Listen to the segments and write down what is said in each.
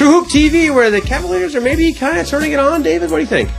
True Hoop TV, where the Cavaliers are maybe kind of turning it on. David, what do you think?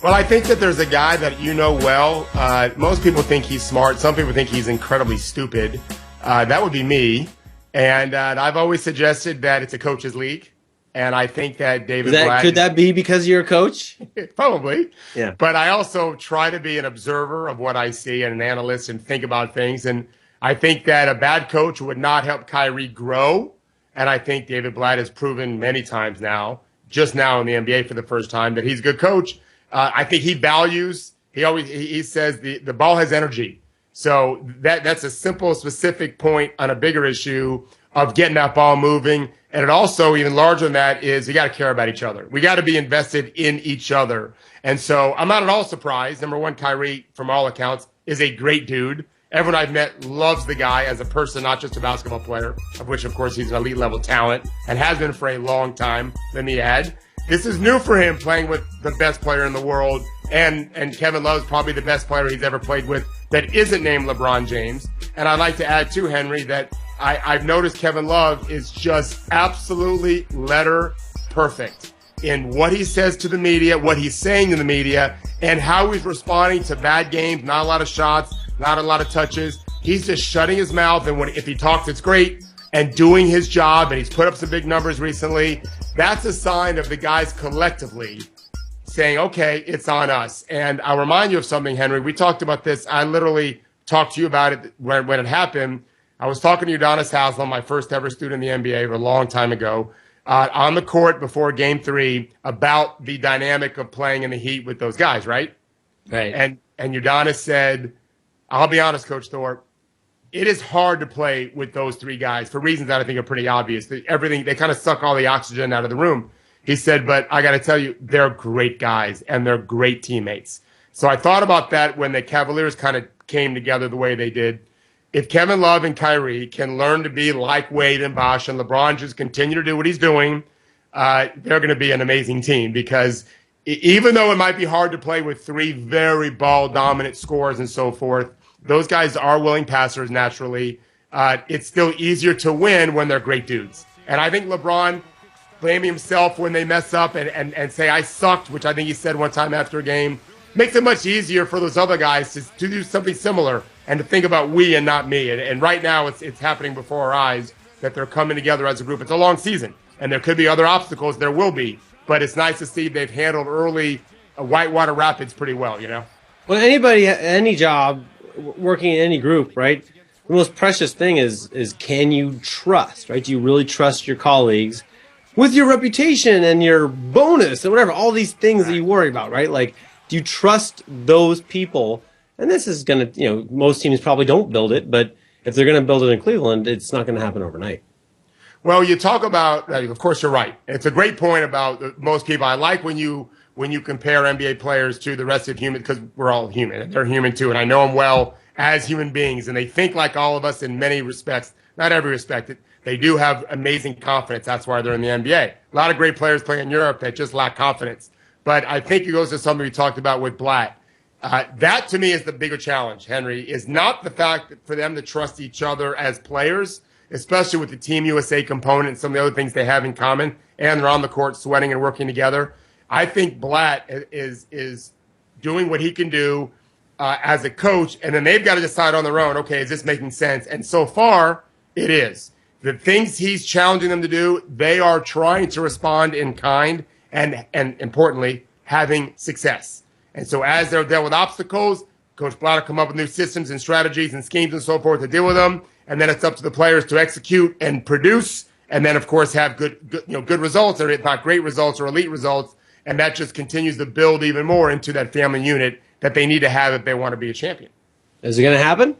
Well, I think that there's a guy that you know well. Most people think he's smart. Some people think he's incredibly stupid. That would be me. And I've always suggested that it's a coach's league. And I think that David Blatt... Could that be because you're a coach? Probably. Yeah. But I also try to be an observer of what I see and an analyst and think about things. And I think that a bad coach would not help Kyrie grow. And I think David Blatt has proven many times now, just now in the NBA for the first time, that he's a good coach. I think he values, he says the ball has energy. So that's a simple, specific point on a bigger issue of getting that ball moving. And it also, even larger than that, is you got to care about each other. We got to be invested in each other. And so I'm not at all surprised. Number one, Kyrie, from all accounts, is a great dude. Everyone I've met loves the guy as a person, not just a basketball player, of which, of course, he's an elite level talent and has been for a long time. Let me add, this is new for him, playing with the best player in the world. And Kevin Love's probably the best player he's ever played with that isn't named LeBron James. And I'd like to add, too, Henry, that I've noticed Kevin Love is just absolutely letter perfect in what he says to the media, what he's saying to the media, and how he's responding to bad games, not a lot of shots, not a lot of touches. He's just shutting his mouth, and if he talks, it's great, and doing his job, and he's put up some big numbers recently. That's a sign of the guys collectively saying, okay, it's on us. And I'll remind you of something, Henry. We talked about this. I literally talked to you about it when it happened. I was talking to Udonis Haslem, my first ever student in the NBA a long time ago, on the court before Game 3 about the dynamic of playing in the Heat with those guys, right? Right. And Udonis said, I'll be honest, Coach Thorpe, it is hard to play with those three guys for reasons that I think are pretty obvious. They kind of suck all the oxygen out of the room. He said, but I got to tell you, they're great guys and they're great teammates. So I thought about that when the Cavaliers kind of came together the way they did. If Kevin Love and Kyrie can learn to be like Wade and Bosh and LeBron just continue to do what he's doing, they're going to be an amazing team because even though it might be hard to play with three very ball-dominant scorers and so forth, those guys are willing passers naturally. It's still easier to win when they're great dudes. And I think LeBron blaming himself when they mess up and say, I sucked, which I think he said one time after a game, makes it much easier for those other guys to do something similar and to think about we and not me. And right now it's happening before our eyes that they're coming together as a group. It's a long season, and there could be other obstacles. There will be. But it's nice to see they've handled early Whitewater Rapids pretty well, you know? Well, any job, working in any group, right? The most precious thing is can you trust, right? Do you really trust your colleagues with your reputation and your bonus and whatever, all these things that you worry about, right? Like, do you trust those people? And this is going to, most teams probably don't build it, but if they're going to build it in Cleveland, it's not going to happen overnight. Well, you talk about, of course, you're right. It's a great point about most people. I like when you compare NBA players to the rest of humans, because we're all human, and they're human too, and I know them well as human beings, and they think like all of us in many respects, not every respect. They do have amazing confidence. That's why they're in the NBA. A lot of great players play in Europe that just lack confidence. But I think it goes to something we talked about with Blatt. That, to me, is the bigger challenge, Henry, is not the fact that for them to trust each other as players, especially with the Team USA component and some of the other things they have in common, and they're on the court sweating and working together. I think Blatt is doing what he can do as a coach, and then they've got to decide on their own, okay, is this making sense? And so far, it is. The things he's challenging them to do, they are trying to respond in kind and importantly, having success. And so as they're dealt with obstacles, Coach Blatt will come up with new systems and strategies and schemes and so forth to deal with them. And then it's up to the players to execute and produce. And then, of course, have good results, or if not great results or elite results. And that just continues to build even more into that family unit that they need to have if they want to be a champion. Is it going to happen?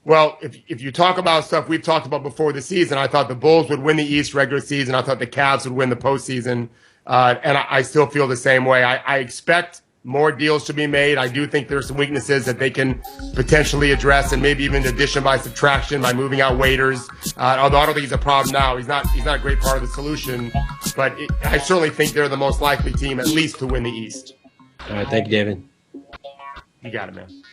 Well, if you talk about stuff we've talked about before the season, I thought the Bulls would win the East regular season. I thought the Cavs would win the postseason. And I still feel the same way. I expect more deals to be made. I do think there's some weaknesses that they can potentially address, and maybe even addition by subtraction by moving out waiters. Although I don't think he's a problem now. He's not a great part of the solution. But I certainly think they're the most likely team, at least, to win the East. All right. Thank you, David. You got it, man.